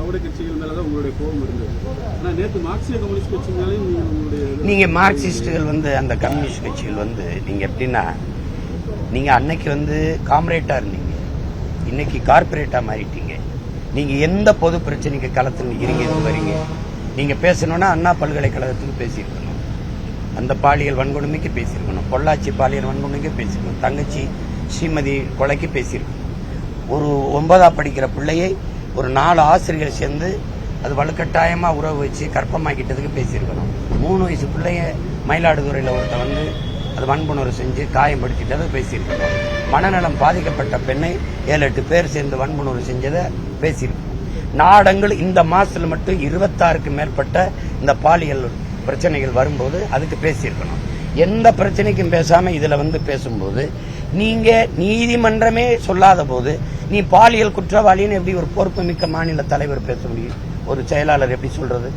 திராவிட கட்சிகள் மேலதான் உங்களுடைய கோபம் இருந்தது. ஆனா நேற்று மார்க்சிய கம்யூனிஸ்ட் கட்சி மேலேயும் நீங்க மார்க்சிஸ்டுகள் அந்த கம்யூனிஸ்ட் கட்சிகள் நீங்க எப்படின்னா, நீங்க அன்னைக்கு காம்ரேட்டா இருந்தீங்க, இன்னைக்கு கார்பரேட்டா மாறிட்டீங்க. நீங்க எந்த பொது பிரச்சனைக்கு களத்தில் இறங்கி வரீங்க? நீங்க பேசணும்னா அண்ணா பல்கலைக்கழகத்துக்கு பேசியிருக்கணும், அந்த பாலியல் வன்கொடுமைக்கு பேசியிருக்கணும், பொள்ளாச்சி பாலியல் வன்கொடுமைக்கு பேசியிருக்கணும், தங்கச்சி ஸ்ரீமதி கொலைக்கு பேசியிருக்கணும். ஒரு 9ஆம் படிக்கிற பிள்ளையை ஒரு 4 ஆசிரியர்கள் சேர்ந்து அது வலுக்கட்டாயமா உறவு வச்சு கற்பமாக்கிட்டதுக்கு பேசியிருக்கணும். 3 வயசு பிள்ளைய மயிலாடுதுறையில் ஒருத்த அது வன்புணர்வு செஞ்சு காயப்படுத்திட்டதை பேசியிருக்கணும். மனநலம் பாதிக்கப்பட்ட பெண்ணை 7-8 பேர் சேர்ந்து வன்புணர்வு செஞ்சதை பேசியிருக்கணும். நாடங்கள் இந்த மாசத்துல மட்டும் 26க்கு மேற்பட்ட இந்த பாலியல் பிரச்சனைகள் வரும்போது அதுக்கு பேசியிருக்கணும். எந்த பிரச்சனைக்கும் பேசாம இதுல பேசும்போது நீங்க நீதிமன்றமே சொல்லாத போது நீ பாலியல் குற்றவாளின்னு எப்படி ஒரு பொறுப்புமிக்க மாநில தலைவர் பேச முடியும்? ஒரு செயலாளர் எப்படி சொல்றது?